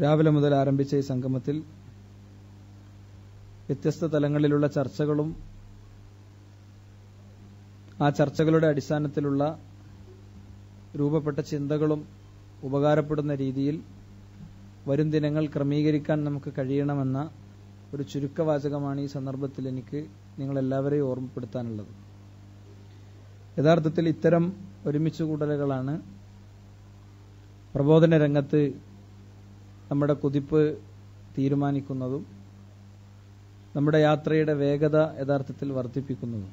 രാവിലെ മുതൽ ആരംഭിച്ച ഈ സംഗമത്തിൽ വ്യത്യസ്ത തലങ്ങളിലുള്ള ചർച്ചകളും ആ ചർച്ചകളുടെ അടിസ്ഥാനത്തിലുള്ള രൂപപ്പെട്ട ചിന്തകളും ഉപകാരപ്പെടുന്ന രീതിയിൽ വരും ദിനങ്ങൾ ക്രമീകരിക്കാൻ നമുക്ക് കഴിയണമെന്ന ഒരു ചുരുക്കവാചകമാണ് ഈ സന്ദർഭത്തിൽ എനിക്ക് നിങ്ങളെല്ലാവരെയും ഓർമ്മപ്പെടുത്താനുള്ളത്. യഥാർത്ഥത്തിൽ ഇത്തരം ഒരുമിച്ചുകൂടലുകളാണ് പ്രബോധന രംഗത്ത് നമ്മുടെ കുതിപ്പ് തീരുമാനിക്കുന്നതും നമ്മുടെ യാത്രയുടെ വേഗത യഥാർത്ഥത്തിൽ വർദ്ധിപ്പിക്കുന്നതും.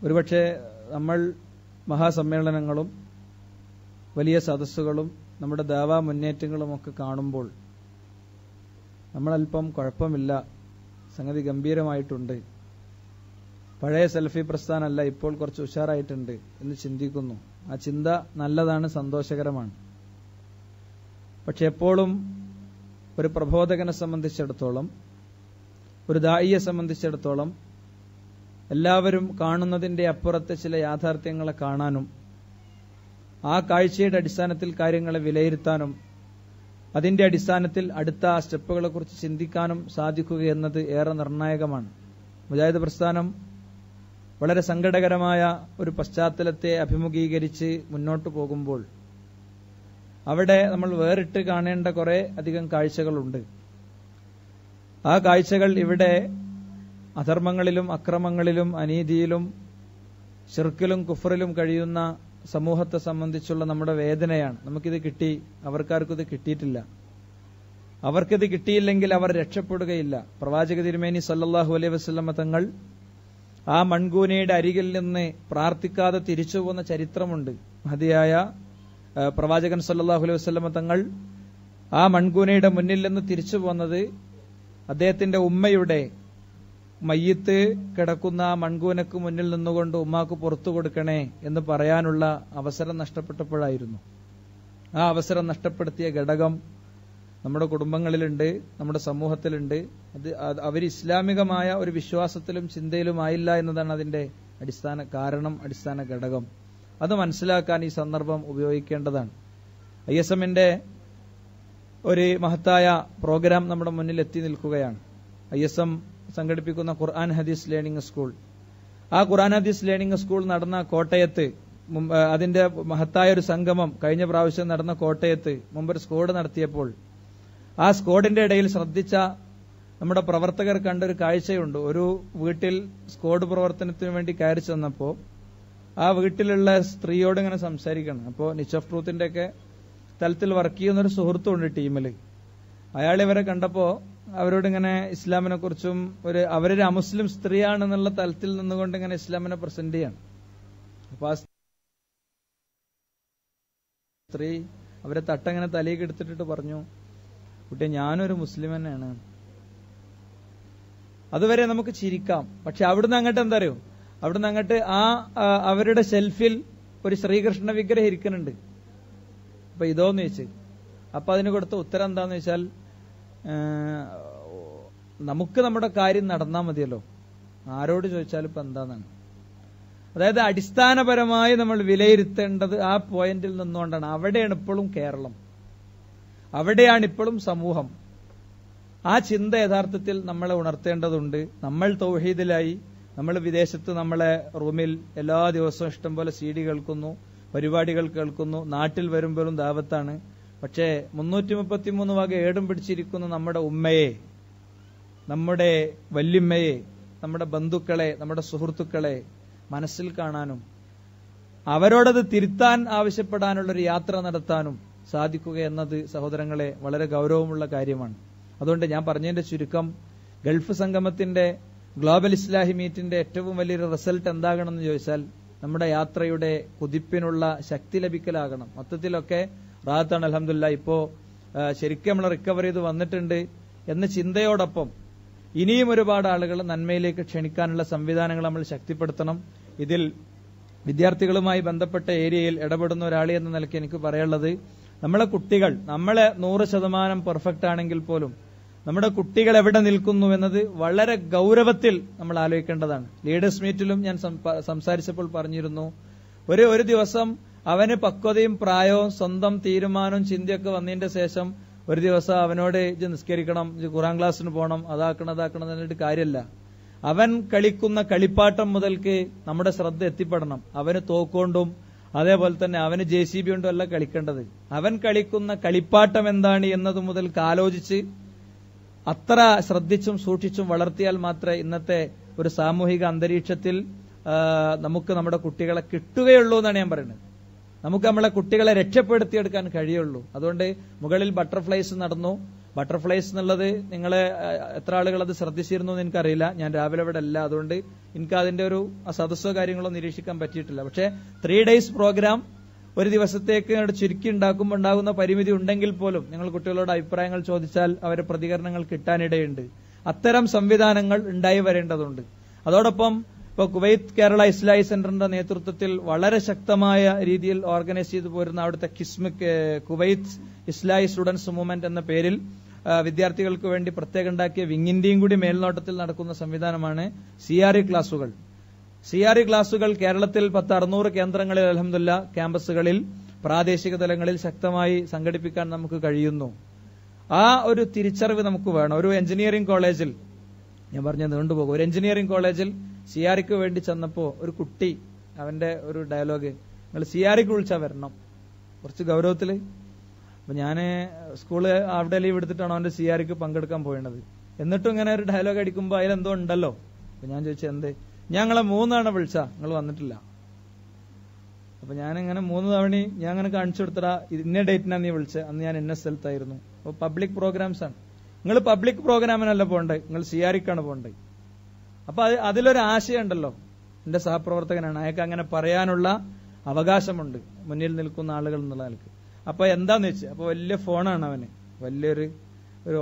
ഒരുപക്ഷെ നമ്മൾ മഹാസമ്മേളനങ്ങളും വലിയ സദസ്സുകളും നമ്മുടെ ദാവാ മുന്നേറ്റങ്ങളുമൊക്കെ കാണുമ്പോൾ നമ്മളൽപ്പം കുഴപ്പമില്ല, സംഗതി ഗംഭീരമായിട്ടുണ്ട്, പഴയ സെൽഫി പ്രസ്ഥാനമല്ല, ഇപ്പോൾ കുറച്ച് ഉഷാറായിട്ടുണ്ട് എന്ന് ചിന്തിക്കുന്നു. ആ ചിന്ത നല്ലതാണ്, സന്തോഷകരമാണ്. പക്ഷെ എപ്പോഴും ഒരു പ്രബോധകനെ സംബന്ധിച്ചിടത്തോളം, ഒരു ദായിയെ സംബന്ധിച്ചിടത്തോളം എല്ലാവരും കാണുന്നതിന്റെ അപ്പുറത്തെ ചില യാഥാർത്ഥ്യങ്ങളെ കാണാനും ആ കാഴ്ചയുടെ അടിസ്ഥാനത്തിൽ കാര്യങ്ങളെ വിലയിരുത്താനും അതിന്റെ അടിസ്ഥാനത്തിൽ അടുത്ത ആ സ്റ്റെപ്പുകളെക്കുറിച്ച് ചിന്തിക്കാനും സാധിക്കുക എന്നത് ഏറെ നിർണായകമാണ്. മുജാഹിദ് പ്രസ്ഥാനം വളരെ സങ്കടകരമായ ഒരു പശ്ചാത്തലത്തെ അഭിമുഖീകരിച്ച് മുന്നോട്ടു പോകുമ്പോൾ അവിടെ നമ്മൾ വേറിട്ട് കാണേണ്ട കുറെ അധികം കാഴ്ചകളുണ്ട്. ആ കാഴ്ചകൾ ഇവിടെ അധർമ്മങ്ങളിലും അക്രമങ്ങളിലും അനീതിയിലും ശിർക്കിലും കുഫറിലും കഴിയുന്ന സമൂഹത്തെ സംബന്ധിച്ചുള്ള നമ്മുടെ വേദനയാണ്. നമുക്കിത് കിട്ടി, അവർക്കാർക്കും ഇത് കിട്ടിയിട്ടില്ല. അവർക്കിത് കിട്ടിയില്ലെങ്കിൽ അവർ രക്ഷപ്പെടുകയില്ല. പ്രവാചക തിരുമേനി സല്ലല്ലാഹു അലൈഹി വസല്ലമ തങ്ങൾ ആ മൺകൂനയുടെ അരികിൽ നിന്ന് പ്രാർത്ഥിക്കാതെ തിരിച്ചു പോകുന്ന ചരിത്രമുണ്ട്. മഹദിയായ പ്രവാചകൻ സല്ലല്ലാഹു അലൈഹി വസല്ലമ തങ്ങൾ ആ മൺകൂനയുടെ മുന്നിൽ നിന്ന് തിരിച്ചു പോന്നത് അദ്ദേഹത്തിന്റെ ഉമ്മയുടെ മയ്യത്ത് കിടക്കുന്ന ആ മൺകൂനക്ക് മുന്നിൽ നിന്നുകൊണ്ട് ഉമ്മാക്ക് പുറത്തു കൊടുക്കണേ എന്ന് പറയാനുള്ള അവസരം നഷ്ടപ്പെട്ടപ്പോഴായിരുന്നു. ആ അവസരം നഷ്ടപ്പെടുത്തിയ ഘടകം നമ്മുടെ കുടുംബങ്ങളിലുണ്ട്, നമ്മുടെ സമൂഹത്തിലുണ്ട്. അത് അവർ ഇസ്ലാമികമായ ഒരു വിശ്വാസത്തിലും ചിന്തയിലുമായില്ല എന്നതാണ് അതിന്റെ അടിസ്ഥാന കാരണം, അടിസ്ഥാന ഘടകം. അത് മനസ്സിലാക്കാൻ ഈ സന്ദർഭം ഉപയോഗിക്കേണ്ടതാണ്. ISMന്റെ ഒരു മഹത്തായ പ്രോഗ്രാം നമ്മുടെ മുന്നിൽ എത്തി നിൽക്കുകയാണ്. ISM സംഘടിപ്പിക്കുന്ന ഖുർആൻ ഹദീസ് ലേണിംഗ് സ്കൂൾ. ആ ഖുർആൻ ഹദീസ് ലേണിംഗ് സ്കൂൾ നടന്ന കോട്ടയത്ത്, അതിന്റെ മഹത്തായ ഒരു സംഗമം കഴിഞ്ഞ പ്രാവശ്യം നടന്ന കോട്ടയത്ത് മുമ്പൊരു സ്ക്വാഡ് നടത്തിയപ്പോൾ ആ സ്ക്വാഡിന്റെ ഇടയിൽ ശ്രദ്ധിച്ച നമ്മുടെ പ്രവർത്തകർ കണ്ടൊരു കാഴ്ചയുണ്ട്. ഒരു വീട്ടിൽ സ്ക്വാഡ് പ്രവർത്തനത്തിന് വേണ്ടി കയറി ചെന്നപ്പോ ആ വീട്ടിലുള്ള സ്ത്രീയോട് ഇങ്ങനെ സംസാരിക്കണം. അപ്പോ നിച്ച് ഓഫ് ട്രൂത്തിന്റെ ഒക്കെ തലത്തിൽ വർക്ക് ചെയ്യുന്നൊരു സുഹൃത്തുണ്ട് ടീമില്. അയാൾ ഇവരെ കണ്ടപ്പോ അവരോടിങ്ങനെ ഇസ്ലാമിനെ കുറിച്ചും അവരൊരു അമുസ്ലിം സ്ത്രീയാണെന്നുള്ള തലത്തിൽ നിന്നുകൊണ്ട് ഇങ്ങനെ ഇസ്ലാമിനെ പ്രസന്റ് ചെയ്യാണ്. അപ്പൊ ആ സ്ത്രീ അവരെ തട്ടങ്ങനെ തലയൊക്കെ എടുത്തിട്ട് പറഞ്ഞു, കുട്ടി ഞാനൊരു മുസ്ലിം തന്നെയാണ്. അതുവരെ നമുക്ക് ചിരിക്കാം. പക്ഷെ അവിടുന്ന് അങ്ങോട്ട് എന്താ അറിയോ, അവിടുന്ന് അങ്ങോട്ട് അവരുടെ ഷെൽഫിൽ ഒരു ശ്രീകൃഷ്ണ വിഗ്രഹം ഇരിക്കുന്നുണ്ട്. അപ്പൊ ഇതോന്ന് ചോദിച്ചു. അപ്പൊ അതിന് കൊടുത്ത ഉത്തരം എന്താന്ന് വെച്ചാൽ, നമുക്ക് നമ്മുടെ കാര്യം നടന്നാൽ മതിയല്ലോ, ആരോട് ചോദിച്ചാലും ഇപ്പൊ എന്താന്നാണ്. അതായത് അടിസ്ഥാനപരമായി നമ്മൾ വിലയിരുത്തേണ്ടത് ആ പോയിന്റിൽ നിന്നുകൊണ്ടാണ്. അവിടെയാണ് ഇപ്പോഴും കേരളം, അവിടെയാണ് ഇപ്പോഴും സമൂഹം. ആ ചിന്ത യഥാർത്ഥത്തിൽ നമ്മളെ ഉണർത്തേണ്ടതുണ്ട്. നമ്മൾ തൗഹീദിലായി, നമ്മൾ വിദേശത്ത് നമ്മളെ റൂമിൽ എല്ലാ ദിവസവും ഇഷ്ടംപോലെ CD കേൾക്കുന്നു, പരിപാടികൾ കേൾക്കുന്നു, നാട്ടിൽ വരുമ്പോഴും ദാവത്താണ്. പക്ഷേ 333 വക ഏടും പിടിച്ചിരിക്കുന്ന നമ്മുടെ ഉമ്മയെ, നമ്മുടെ വല്യമ്മയെ, നമ്മുടെ ബന്ധുക്കളെ, നമ്മുടെ സുഹൃത്തുക്കളെ മനസ്സിൽ കാണാനും അവരോടത് തിരുത്താൻ ആവശ്യപ്പെടാനുള്ളൊരു യാത്ര നടത്താനും സാധിക്കുക എന്നത് സഹോദരങ്ങളെ വളരെ ഗൗരവമുള്ള കാര്യമാണ്. അതുകൊണ്ട് ഞാൻ പറഞ്ഞതിന്റെ ചുരുക്കം, ഗൾഫ് സംഗമത്തിന്റെ ഗ്ലോബൽ ഇസ്ലാഹി മീറ്റിന്റെ ഏറ്റവും വലിയൊരു റിസൾട്ട് എന്താകണമെന്ന് ചോദിച്ചാൽ നമ്മുടെ യാത്രയുടെ കുതിപ്പിനുള്ള ശക്തി ലഭിക്കലാകണം. മൊത്തത്തിലൊക്കെ റാത്താണ് അൽഹംദുലില്ലാഹ്. ഇപ്പോ ശരിക്കും നമ്മൾ റിക്കവർ ചെയ്ത് വന്നിട്ടുണ്ട് എന്ന ചിന്തയോടൊപ്പം ഇനിയും ഒരുപാട് ആളുകൾ നന്മയിലേക്ക് ക്ഷണിക്കാനുള്ള സംവിധാനങ്ങൾ നമ്മൾ ശക്തിപ്പെടുത്തണം. ഇതിൽ വിദ്യാർത്ഥികളുമായി ബന്ധപ്പെട്ട ഏരിയയിൽ ഇടപെടുന്ന ഒരാളി എന്ന നിലയ്ക്ക് എനിക്ക് പറയാനുള്ളത്, നമ്മളെ കുട്ടികൾ, നമ്മളെ 100% പെർഫെക്റ്റ് ആണെങ്കിൽ പോലും നമ്മുടെ കുട്ടികൾ എവിടെ നിൽക്കുന്നു എന്നത് വളരെ ഗൗരവത്തിൽ നമ്മൾ ആലോചിക്കേണ്ടതാണ്. ലീഡേഴ്സ് മീറ്റിലും ഞാൻ സംസാരിച്ചപ്പോൾ പറഞ്ഞിരുന്നു, ഒരു ദിവസം അവന് പക്വതയും പ്രായവും സ്വന്തം തീരുമാനവും ചിന്തയൊക്കെ വന്നതിന്റെ ശേഷം ഒരു ദിവസം അവനോട് ഇത് നിസ്കരിക്കണം, ഇത് ഖുർആൻ ക്ലാസ്സിന് പോകണം, അതാക്കണം എന്നിട്ട് കാര്യമല്ല. അവൻ കളിക്കുന്ന കളിപ്പാട്ടം മുതൽക്ക് നമ്മുടെ ശ്രദ്ധ എത്തിപ്പെടണം. അവന് തോക്കൊണ്ടും അതേപോലെ തന്നെ അവന് JCB കൊണ്ടും അല്ല കളിക്കേണ്ടത്. അവൻ കളിക്കുന്ന കളിപ്പാട്ടം എന്താണ് എന്നത് മുതൽക്ക് ആലോചിച്ച് അത്ര ശ്രദ്ധിച്ചും സൂക്ഷിച്ചും വളർത്തിയാൽ മാത്രമേ ഇന്നത്തെ ഒരു സാമൂഹിക അന്തരീക്ഷത്തിൽ നമുക്ക് നമ്മുടെ കുട്ടികളെ കിട്ടുകയുള്ളൂ എന്നാണ് ഞാൻ പറയുന്നത്. നമുക്ക് നമ്മളെ കുട്ടികളെ രക്ഷപ്പെടുത്തിയെടുക്കാൻ കഴിയുള്ളൂ. അതുകൊണ്ട് മുകളിൽ ബട്ടർഫ്ലൈസ് നടന്നു. ബട്ടർഫ്ലൈസ് എന്നുള്ളത് നിങ്ങളെ എത്ര ആളുകൾ അത് ശ്രദ്ധിച്ചിരുന്നു എന്ന് എനിക്കറിയില്ല. ഞാൻ രാവിലെ ഇവിടെ അല്ല, അതുകൊണ്ട് എനിക്ക് അതിന്റെ ഒരു സദസ്സോ കാര്യങ്ങളോ നിരീക്ഷിക്കാൻ പറ്റിയിട്ടില്ല. പക്ഷേ 3 days പ്രോഗ്രാം ഒരു ദിവസത്തേക്ക് ചുരുക്കി ഉണ്ടാക്കുമ്പോൾ ഉണ്ടാകുന്ന പരിമിതി ഉണ്ടെങ്കിൽ പോലും നിങ്ങൾ കുട്ടികളോട് അഭിപ്രായങ്ങൾ ചോദിച്ചാൽ അവരുടെ പ്രതികരണങ്ങൾ കിട്ടാനിടയുണ്ട്. അത്തരം സംവിധാനങ്ങൾ ഉണ്ടായി വരേണ്ടതുണ്ട്. അതോടൊപ്പം ഇപ്പോൾ കുവൈത്ത് കേരള ഇസ്ലാഹി സെന്ററിന്റെ നേതൃത്വത്തിൽ വളരെ ശക്തമായ രീതിയിൽ ഓർഗനൈസ് ചെയ്തു പോരുന്ന അവിടുത്തെ കുവൈത്ത് ഇസ്ലാഹി സ്റ്റുഡൻസ് മൂവ്മെന്റ് എന്ന പേരിൽ വിദ്യാർത്ഥികൾക്ക് വേണ്ടി പ്രത്യേകം ഉണ്ടാക്കിയ വിങ്ങിന്റെയും കൂടി മേൽനോട്ടത്തിൽ നടക്കുന്ന സംവിധാനമാണ് CRE ക്ലാസുകൾ. CRE ക്ലാസുകൾ കേരളത്തിൽ 600 കേന്ദ്രങ്ങളിൽ അൽഹംദുലില്ലാ ക്യാമ്പസുകളിൽ പ്രാദേശിക തലങ്ങളിൽ ശക്തമായി സംഘടിപ്പിക്കാൻ നമുക്ക് കഴിയുന്നു. ആ ഒരു തിരിച്ചറിവ് നമുക്ക് വേണം. ഒരു എഞ്ചിനീയറിംഗ് കോളേജിൽ, ഞാൻ പറഞ്ഞത് നീണ്ടുപോകും, ഒരു എഞ്ചിനീയറിംഗ് കോളേജിൽ CREക്ക് വേണ്ടി ചെന്നപ്പോ ഒരു കുട്ടി അവന്റെ ഒരു ഡയലോഗ്, നിങ്ങൾ CREക്ക് വിളിച്ചാൽ വരണം, കുറച്ച് ഗൗരവത്തില്. അപ്പൊ ഞാന് സ്കൂള് ഹാഫ് ഡേ ലീവ് എടുത്തിട്ടാണ് അവന്റെ CREക്ക് പങ്കെടുക്കാൻ പോയത്. എന്നിട്ടും ഇങ്ങനെ ഒരു ഡയലോഗ് അടിക്കുമ്പോ അതിലെന്തോ ഉണ്ടല്ലോ. അപ്പൊ ഞാൻ ചോദിച്ചു എന്തേ? ഞങ്ങളെ 3 തവണ വിളിച്ചാ നിങ്ങൾ വന്നിട്ടില്ല. അപ്പൊ ഞാനിങ്ങനെ 3 തവണ ഞാൻ അങ്ങനെ കാണിച്ചു കൊടുത്തടാ, ഇന്ന ഡേറ്റിനാണ് നീ വിളിച്ചത്, അന്ന് ഞാൻ ഇന്ന സ്ഥലത്തായിരുന്നു. അപ്പൊ പബ്ലിക് പ്രോഗ്രാംസ് ആണ്. നിങ്ങൾ പബ്ലിക് പ്രോഗ്രാമിനല്ല പോണ്ടേ, നിങ്ങൾ CREക്കാണ് പോണ്ടേ. അപ്പൊ അതിലൊരു ആശയം ഉണ്ടല്ലോ. എന്റെ സഹപ്രവർത്തകനാണ്, അയാൾക്ക് അങ്ങനെ പറയാനുള്ള അവകാശമുണ്ട് മുന്നിൽ നിൽക്കുന്ന ആളുകൾ എന്നുള്ള ആൾക്ക്. അപ്പൊ എന്താന്ന് വെച്ച്, അപ്പൊ വലിയ ഫോണാണ് അവന്, വലിയൊരു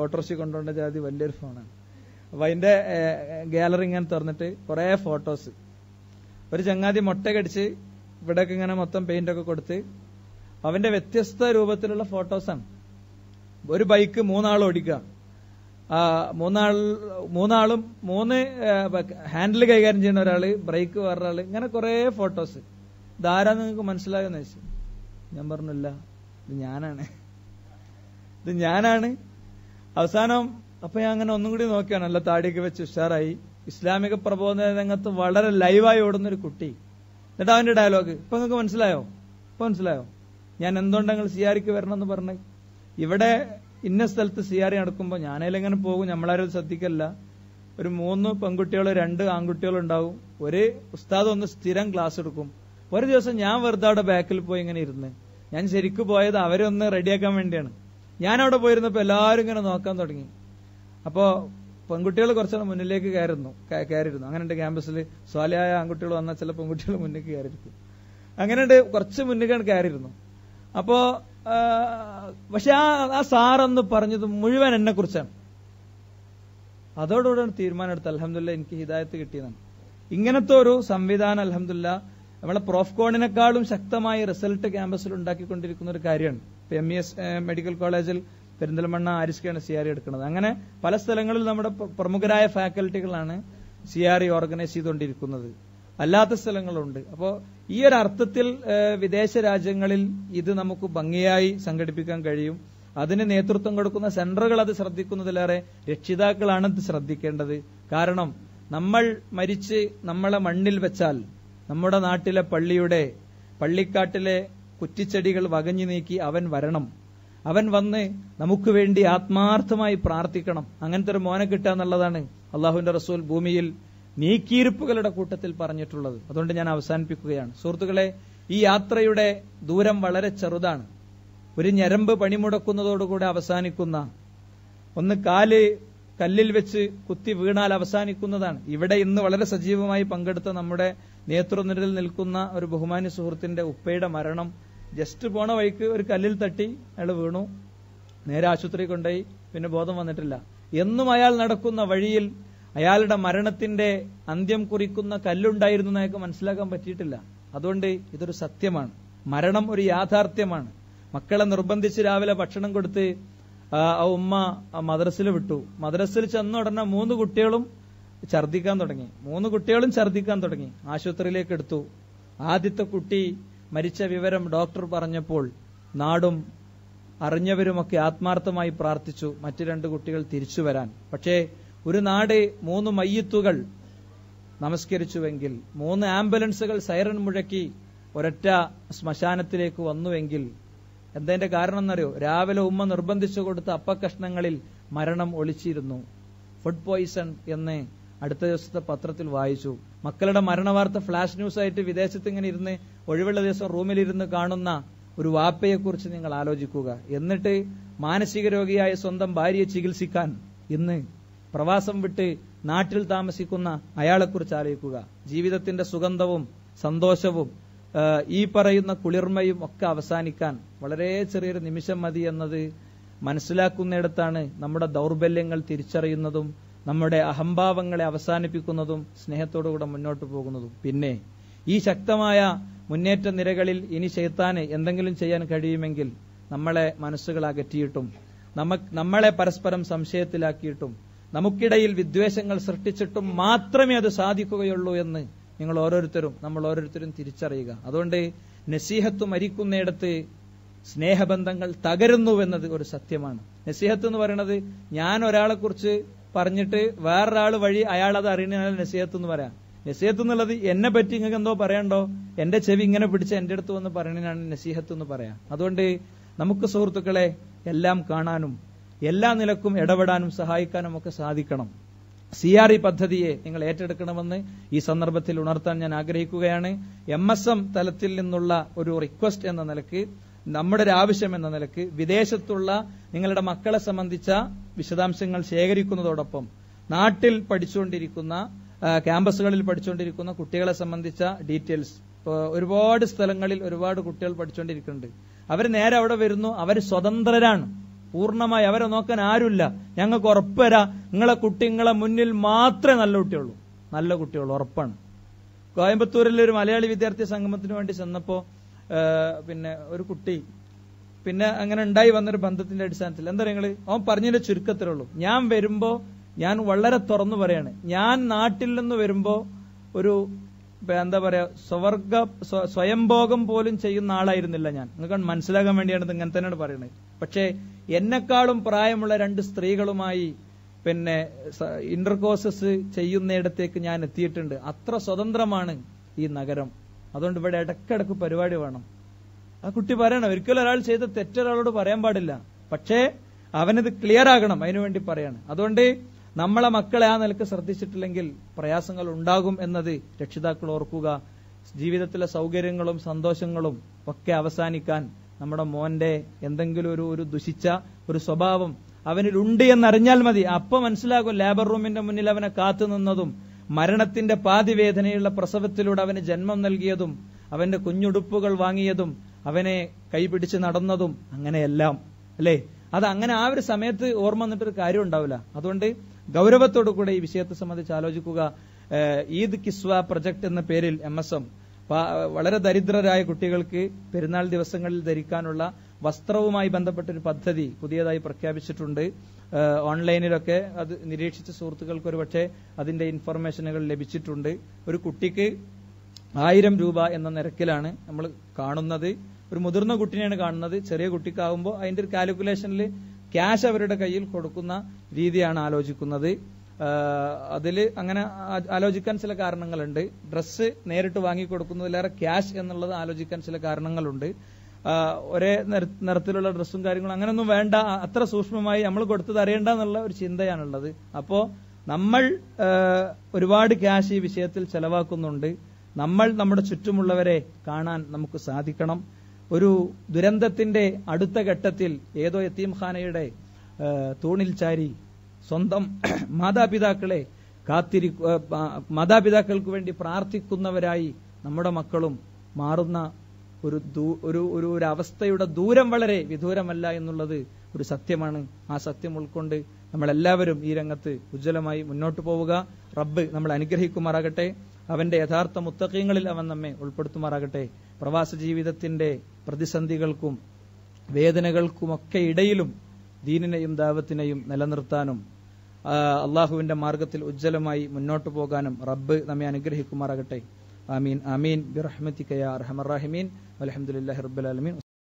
ഓട്ടോറിക്ഷ കൊണ്ടുപോകേണ്ട ജാതി വലിയൊരു ഫോണാണ്. അപ്പൊ അതിന്റെ ഗാലറി ഇങ്ങനെ തുറന്നിട്ട് കുറെ ഫോട്ടോസ്, ഒരു ചങ്ങാതി മുട്ട കടിച്ച് ഇവിടെയൊക്കെ ഇങ്ങനെ മൊത്തം പെയിന്റ് ഒക്കെ കൊടുത്ത് അവന്റെ വ്യത്യസ്ത രൂപത്തിലുള്ള ഫോട്ടോസാണ്. ഒരു ബൈക്ക് 3 ആൾ ഓടിക്കുക, മൂന്നാളും 3 ഹാൻഡിൽ കൈകാര്യം ചെയ്യുന്ന ഒരാള്, ബ്രേക്ക് വേറൊരാള്, ഇങ്ങനെ കുറെ ഫോട്ടോസ്. ഇതാരാന്ന് നിങ്ങൾക്ക് മനസ്സിലാകുന്ന വെച്ചു. ഞാൻ പറഞ്ഞില്ല, ഇത് ഞാനാണ്. അവസാനം അപ്പൊ ഞാൻ അങ്ങനെ ഒന്നും കൂടി നോക്കിയാണ്, നല്ല താടിയൊക്കെ വെച്ച് ഉഷാറായി, ഇസ്ലാമിക പ്രബോധന രംഗത്ത് വളരെ ലൈവായി ഓടുന്നൊരു കുട്ടി. എന്നിട്ട് അവന്റെ ഡയലോഗ് ഇപ്പൊ നിങ്ങൾക്ക് മനസ്സിലായോ? ഞാൻ എന്തുകൊണ്ട് നിങ്ങൾ CREക്ക് വരണമെന്ന് പറഞ്ഞ്, ഇവിടെ ഇന്ന സ്ഥലത്ത് CRE നടക്കുമ്പോൾ ഞാനതിലെങ്ങനെ പോകും, നമ്മളാരും ശ്രദ്ധിക്കല്ല. ഒരു 3 പെൺകുട്ടികളോ 2 ആൺകുട്ടികളോ ഉണ്ടാവും. ഒരു ഉസ്താദ് ഒന്ന് സ്ഥിരം ക്ലാസ് എടുക്കും. ഒരു ദിവസം ഞാൻ വെറുതെ അവിടെ ബാക്കിൽ പോയി ഇങ്ങനെ ഇരുന്ന്, ഞാൻ ശരിക്കും പോയത് അവരെ ഒന്ന് റെഡിയാക്കാൻ വേണ്ടിയാണ്. ഞാൻ അവിടെ പോയിരുന്നപ്പോ എല്ലാവരും ഇങ്ങനെ നോക്കാൻ തുടങ്ങി. അപ്പോ പെൺകുട്ടികൾ കുറച്ചുകൂടെ മുന്നിലേക്ക് കയറിയിരുന്നു. അങ്ങനെ ക്യാമ്പസിൽ സ്വാലിയായ ആൺകുട്ടികൾ വന്നാൽ ചില പെൺകുട്ടികൾ മുന്നിലേക്ക് കയറിയിരിക്കും. അങ്ങനെ കുറച്ച് മുന്നിലേക്കാണ് കയറിയിരുന്നു. അപ്പോ പക്ഷെ ആ സാറന്ന് പറഞ്ഞത് മുഴുവൻ എന്നെ കുറിച്ചാണ്. അതോടുകൂടെ തീരുമാനം എടുത്ത് അൽഹംദുലില്ലാ എനിക്ക് ഹിദായത്ത് കിട്ടിയതാണ്. ഇങ്ങനത്തെ ഒരു സംവിധാനം അൽഹംദുലില്ലാ നമ്മളെ പ്രോഫ്കോണിനെക്കാളും ശക്തമായി റിസൾട്ട് ക്യാമ്പസിൽ ഉണ്ടാക്കിക്കൊണ്ടിരിക്കുന്ന ഒരു കാര്യമാണ്. MES മെഡിക്കൽ കോളേജിൽ പെരിന്തൽമണ്ണ ആരിസ്കയാണ് CRE എടുക്കുന്നത്. അങ്ങനെ പല സ്ഥലങ്ങളിൽ നമ്മുടെ പ്രമുഖരായ ഫാക്കൽറ്റികളാണ് CRE ഓർഗനൈസ് ചെയ്തുകൊണ്ടിരിക്കുന്നത്. അല്ലാത്ത സ്ഥലങ്ങളുണ്ട്. അപ്പോ ഈ ഒരു അർത്ഥത്തിൽ വിദേശ രാജ്യങ്ങളിൽ ഇത് നമുക്ക് ഭംഗിയായി സംഘടിപ്പിക്കാൻ കഴിയും. അതിന് നേതൃത്വം കൊടുക്കുന്ന സെന്ററുകൾ അത് ശ്രദ്ധിക്കുന്നതിലേറെ രക്ഷിതാക്കളാണ് ഇത് ശ്രദ്ധിക്കേണ്ടത്. കാരണം നമ്മൾ മരിച്ച് നമ്മളെ മണ്ണിൽ വെച്ചാൽ നമ്മുടെ നാട്ടിലെ പള്ളിക്കാട്ടിലെ കുറ്റിച്ചെടികൾ വകഞ്ഞു നീക്കി അവൻ വരണം. അവൻ വന്ന് നമുക്ക് വേണ്ടി ആത്മാർത്ഥമായി പ്രാർത്ഥിക്കണം. അങ്ങനത്തെ ഒരു മോനെ കിട്ടുക എന്നുള്ളതാണ് അള്ളാഹുവിന്റെ റസൂൽ ഭൂമിയിൽ നീക്കിയിരിപ്പുകളുടെ കൂട്ടത്തിൽ പറഞ്ഞിട്ടുള്ളത്. അതുകൊണ്ട് ഞാൻ അവസാനിപ്പിക്കുകയാണ്. സുഹൃത്തുക്കളെ, ഈ യാത്രയുടെ ദൂരം വളരെ ചെറുതാണ്. ഒരു ഞരമ്പ് പണിമുടക്കുന്നതോടുകൂടെ അവസാനിക്കുന്ന, ഒന്ന് കാല് കല്ലിൽ വെച്ച് കുത്തി വീണാൽ അവസാനിക്കുന്നതാണ്. ഇവിടെ ഇന്ന് വളരെ സജീവമായി പങ്കെടുത്ത നമ്മുടെ നേതൃനിരയിൽ നിൽക്കുന്ന ഒരു ബഹുമാന്യ സുഹൃത്തിന്റെ ഉപ്പയുടെ മരണം ജസ്റ്റ് പോണ വഴിക്ക് ഒരു കല്ലിൽ തട്ടി അയാൾ വീണു, നേരെ ആശുപത്രി കൊണ്ടുപോയി, പിന്നെ ബോധം വന്നിട്ടില്ല. എന്നും അയാൾ നടക്കുന്ന വഴിയിൽ അയാളുടെ മരണത്തിന്റെ അന്ത്യം കുറിക്കുന്ന കല്ലുണ്ടായിരുന്നു എന്ന് അയാൾക്ക് മനസ്സിലാക്കാൻ പറ്റിയിട്ടില്ല. അതുകൊണ്ട് ഇതൊരു സത്യമാണ്. മരണം ഒരു യാഥാർത്ഥ്യമാണ്. മക്കളെ നിർബന്ധിച്ച് രാവിലെ ഭക്ഷണം കൊടുത്ത് ആ ഉമ്മ മദ്രസിൽ വിട്ടു. മദ്രസിൽ ചെന്ന ഉടനെ 3 കുട്ടികളും ഛർദ്ദിക്കാൻ തുടങ്ങി. ആശുപത്രിയിലേക്ക് എടുത്തു. ആദ്യത്തെ കുട്ടി മരിച്ച വിവരം ഡോക്ടർ പറഞ്ഞപ്പോൾ നാടും അറിഞ്ഞവരുമൊക്കെ ആത്മാർത്ഥമായി പ്രാർത്ഥിച്ചു മറ്റു 2 കുട്ടികൾ തിരിച്ചു വരാൻ. പക്ഷേ ഒരു നാട് 3 മയ്യിത്തുകൾ നമസ്കരിച്ചുവെങ്കിൽ, 3 ആംബുലൻസുകൾ സൈറൻ മുഴക്കി ഒരൊറ്റ ശ്മശാനത്തിലേക്ക് വന്നുവെങ്കിൽ എന്തതിന്റെ കാരണം എന്നറിയോ? രാവിലെ ഉമ്മ നിർബന്ധിച്ചു കൊടുത്ത അപ്പക്കഷ്ണങ്ങളിൽ മരണം ഒളിച്ചിരുന്നു. ഫുഡ് പോയിസൺ എന്ന് അടുത്ത ദിവസത്തെ പത്രത്തിൽ വായിച്ചു. മക്കളുടെ മരണവാർത്ത ഫ്ലാഷ് ന്യൂസ് ആയിട്ട് വിദേശത്ത് ഇങ്ങനെ ഇരുന്ന് ഒഴിവുള്ള ദിവസം റൂമിലിരുന്ന് കാണുന്ന ഒരു വാപ്പയെക്കുറിച്ച് നിങ്ങൾ ആലോചിക്കുക. എന്നിട്ട് മാനസിക രോഗിയായ സ്വന്തം ഭാര്യയെ ചികിത്സിക്കാൻ ഇന്ന് പ്രവാസം വിട്ട് നാട്ടിൽ താമസിക്കുന്ന അയാളെക്കുറിച്ച് ആലോചിക്കുക. ജീവിതത്തിന്റെ സുഗന്ധവും സന്തോഷവും ഈ പറയുന്ന കുളിർമയും ഒക്കെ അവസാനിക്കാൻ വളരെ ചെറിയൊരു നിമിഷം മതി എന്നത് മനസ്സിലാക്കുന്നിടത്താണ് നമ്മുടെ ദൗർബല്യങ്ങൾ തിരിച്ചറിയുന്നതും നമ്മുടെ അഹംഭാവങ്ങളെ അവസാനിപ്പിക്കുന്നതും സ്നേഹത്തോടുകൂടെ മുന്നോട്ട് പോകുന്നതും. പിന്നെ ഈ ശക്തമായ മുന്നേറ്റ നിരകളിൽ ഇനി ശൈത്താന് എന്തെങ്കിലും ചെയ്യാൻ കഴിയുമെങ്കിൽ നമ്മളെ മനസ്സുകൾ അകറ്റിയിട്ടും നമ്മളെ പരസ്പരം സംശയത്തിലാക്കിയിട്ടും നമുക്കിടയിൽ വിദ്വേഷങ്ങൾ സൃഷ്ടിച്ചിട്ടും മാത്രമേ അത് സാധിക്കുകയുള്ളൂ എന്ന് നമ്മൾ ഓരോരുത്തരും തിരിച്ചറിയുക. അതുകൊണ്ട് നസീഹത്ത് മരിക്കുന്നിടത്ത് സ്നേഹബന്ധങ്ങൾ തകരുന്നുവെന്നത് ഒരു സത്യമാണ്. നസീഹത്ത് എന്ന് പറയുന്നത് ഞാൻ ഒരാളെ കുറിച്ച് പറഞ്ഞിട്ട് വേറൊരാൾ വഴി അയാൾ അത് അറിയണ നസീഹത്ത് എന്ന് പറയാം. നസീഹത്ത് എന്നുള്ളത് എന്നെ പറ്റി നിങ്ങൾക്ക് എന്തോ പറയണ്ടോ, എന്റെ ചെവി ഇങ്ങനെ പിടിച്ച് എന്റെ അടുത്ത് വന്ന് പറയണതാണ് നസീഹത്ത് എന്ന് പറയാം. അതുകൊണ്ട് നമുക്ക് സുഹൃത്തുക്കളെ എല്ലാം കാണാനും എല്ലാ നിലക്കും ഇടപെടാനും സഹായിക്കാനും ഒക്കെ സാധിക്കണം. CRE പദ്ധതിയെ നിങ്ങൾ ഏറ്റെടുക്കണമെന്ന് ഈ സന്ദർഭത്തിൽ ഉണർത്താൻ ഞാൻ ആഗ്രഹിക്കുകയാണ്. MSM തലത്തിൽ നിന്നുള്ള ഒരു റിക്വസ്റ്റ് എന്ന നിലക്ക്, നമ്മുടെ ഒരു ആവശ്യം എന്ന നിലക്ക് വിദേശത്തുള്ള നിങ്ങളുടെ മക്കളെ സംബന്ധിച്ച വിശദാംശങ്ങൾ ശേഖരിക്കുന്നതോടൊപ്പം നാട്ടിൽ പഠിച്ചുകൊണ്ടിരിക്കുന്ന ക്യാമ്പസുകളിൽ പഠിച്ചുകൊണ്ടിരിക്കുന്ന കുട്ടികളെ സംബന്ധിച്ച ഡീറ്റെയിൽസ് ഒരുപാട് സ്ഥലങ്ങളിൽ ഒരുപാട് കുട്ടികൾ പഠിച്ചുകൊണ്ടിരിക്കുന്നുണ്ട്. അവർ നേരെ അവിടെ വരുന്നു, അവർ സ്വതന്ത്രരാണ്, പൂർണ്ണമായി അവരെ നോക്കാൻ ആരുമില്ല. ഞങ്ങൾക്ക് ഉറപ്പ് തരാം, നിങ്ങളെ മുന്നിൽ മാത്രമേ നല്ല കുട്ടിയുള്ളൂ ഉറപ്പാണ്. കോയമ്പത്തൂരിലെ ഒരു മലയാളി വിദ്യാർത്ഥി സംഗമത്തിന് വേണ്ടി ചെന്നപ്പോ പിന്നെ ഒരു കുട്ടി പിന്നെ അങ്ങനെ ഉണ്ടായി വന്നൊരു ബന്ധത്തിന്റെ അടിസ്ഥാനത്തിൽ എന്താ പറയുക, അവൻ പറഞ്ഞതിന്റെ ചുരുക്കത്തിലുള്ളൂ, ഞാൻ വരുമ്പോ ഞാൻ വളരെ തുറന്നു പറയാണ്, ഞാൻ നാട്ടിൽ നിന്ന് വരുമ്പോ ഒരു എന്താ പറയാ സ്വയംഭോഗം പോലും ചെയ്യുന്ന ആളായിരുന്നില്ല ഞാൻ. നിങ്ങൾക്ക് മനസ്സിലാകാൻ വേണ്ടിയാണ് ഇത് ഇങ്ങനെ തന്നെയാണ് പറയുന്നത്. പക്ഷേ എന്നെക്കാളും പ്രായമുള്ള 2 സ്ത്രീകളുമായി പിന്നെ ഇന്റർകോഴ്സസ് ചെയ്യുന്നിടത്തേക്ക് ഞാൻ എത്തിയിട്ടുണ്ട്. അത്ര സ്വതന്ത്രമാണ് ഈ നഗരം. അതുകൊണ്ട് ഇവിടെ ഇടക്കിടക്ക് പരിപാടി വേണം. ആ കുട്ടി പറയണം, ഒരിക്കലും ഒരാൾ ചെയ്ത തെറ്റൊരാളോട് പറയാൻ പാടില്ല, പക്ഷേ അവനത് ക്ലിയർ ആകണം, അതിനുവേണ്ടി പറയാണ്. അതുകൊണ്ട് നമ്മളെ മക്കളെ ആ നിലക്ക് ശ്രദ്ധിച്ചിട്ടില്ലെങ്കിൽ പ്രയാസങ്ങൾ ഉണ്ടാകും എന്നത് രക്ഷിതാക്കൾ ഓർക്കുക. ജീവിതത്തിലെ സൗകര്യങ്ങളും സന്തോഷങ്ങളും ഒക്കെ അവസാനിക്കാൻ നമ്മുടെ മോന്റെ എന്തെങ്കിലും ഒരു ദുഷിച്ച ഒരു സ്വഭാവം അവനിലുണ്ട് എന്നറിഞ്ഞാൽ മതി. അപ്പൊ മനസ്സിലാകും ലേബർ റൂമിന്റെ മുന്നിൽ അവനെ കാത്തു നിന്നതും മരണത്തിന്റെ പാതിവേദനയുള്ള പ്രസവത്തിലൂടെ അവന് ജന്മം നൽകിയതും അവന്റെ കുഞ്ഞുടുപ്പുകൾ വാങ്ങിയതും അവനെ കൈപിടിച്ച് നടന്നതും അങ്ങനെയെല്ലാം അല്ലേ. അത് അങ്ങനെ ആ ഒരു സമയത്ത് ഓർമ്മ വന്നിട്ടൊരു കാര്യം ഉണ്ടാവില്ല. അതുകൊണ്ട് ഗൗരവത്തോടു കൂടെ ഈ വിഷയത്തെ സംബന്ധിച്ച് ആലോചിക്കുക. ഈദ് കിസ്വ പ്രൊജക്ട് എന്ന പേരിൽ MSM വളരെ ദരിദ്രരായ കുട്ടികൾക്ക് പെരുന്നാൾ ദിവസങ്ങളിൽ ധരിക്കാനുള്ള വസ്ത്രവുമായി ബന്ധപ്പെട്ടൊരു പദ്ധതി പുതിയതായി പ്രഖ്യാപിച്ചിട്ടുണ്ട്. ഓൺലൈനിലൊക്കെ അത് നിരീക്ഷിച്ച സുഹൃത്തുക്കൾക്ക് ഒരുപക്ഷെ അതിന്റെ ഇൻഫർമേഷനുകൾ ലഭിച്ചിട്ടുണ്ട്. ഒരു കുട്ടിക്ക് 1000 രൂപ എന്ന നിരക്കിലാണ് നമ്മൾ കാണുന്നത്. ഒരു മുതിർന്ന കുട്ടിനെയാണ് കാണുന്നത്. ചെറിയ കുട്ടിക്കാവുമ്പോൾ അതിന്റെ ഒരു കാൽക്കുലേഷനിൽ ക്യാഷ് അവരുടെ കയ്യിൽ കൊടുക്കുന്ന രീതിയാണ് ആലോചിക്കുന്നത്. അതിൽ അങ്ങനെ ആലോചിക്കാൻ ചില കാരണങ്ങളുണ്ട്. ഡ്രസ്സ് നേരിട്ട് വാങ്ങിക്കൊടുക്കുന്നതിലേറെ ക്യാഷ് എന്നുള്ളത് ആലോചിക്കാൻ ചില കാരണങ്ങളുണ്ട്. ഒരേ നിറത്തിലുള്ള ഡ്രസ്സും കാര്യങ്ങളും അങ്ങനെയൊന്നും വേണ്ട, അത്ര സൂക്ഷ്മമായി നമ്മൾ കൊടുത്തത് അറിയണ്ട എന്നുള്ള ഒരു ചിന്തയാണുള്ളത്. അപ്പോ നമ്മൾ ഒരുപാട് ക്യാഷ് ഈ വിഷയത്തിൽ ചെലവാക്കുന്നുണ്ട്. നമ്മൾ നമ്മുടെ ചുറ്റുമുള്ളവരെ കാണാൻ നമുക്ക് സാധിക്കണം. ഒരു ദുരന്തത്തിന്റെ അടുത്ത ഘട്ടത്തിൽ ഏതോ യതീംഖാനയുടെ തൂണിൽ ചാരി സ്വന്തം മാതാപിതാക്കൾക്ക് വേണ്ടി പ്രാർത്ഥിക്കുന്നവരായി നമ്മുടെ മക്കളും മാറുന്ന ഒരു അവസ്ഥയുടെ ദൂരം വളരെ വിദൂരമല്ല എന്നുള്ളത് ഒരു സത്യമാണ്. ആ സത്യം ഉൾക്കൊണ്ട് നമ്മളെല്ലാവരും ഈ രംഗത്ത് ഉജ്ജ്വലമായി മുന്നോട്ട് പോവുക. റബ്ബ് നമ്മളെ അനുഗ്രഹിക്കുമാറാകട്ടെ. അവന്റെ യഥാർത്ഥ മുത്തഖീങ്ങളിൽ അവൻ നമ്മെ ഉൾപ്പെടുത്തുമാറാകട്ടെ. പ്രവാസ ജീവിതത്തിന്റെ പ്രതിസന്ധികൾക്കും വേദനകൾക്കുമൊക്കെ ഇടയിലും ദീനിനെയും ദാവത്തിനെയും നിലനിർത്താനും അള്ളാഹുവിന്റെ മാർഗത്തിൽ ഉജ്ജ്വലമായി മുന്നോട്ട് പോകാനും റബ്ബ് നമ്മെ അനുഗ്രഹിക്കുമാറാകട്ടെ. ആമീൻ ആമീൻ ബിറഹ്മതിക യാ അർഹമർ റഹീമീൻ വൽഹംദുലില്ലാഹി റബ്ബിൽ ആലമീൻ.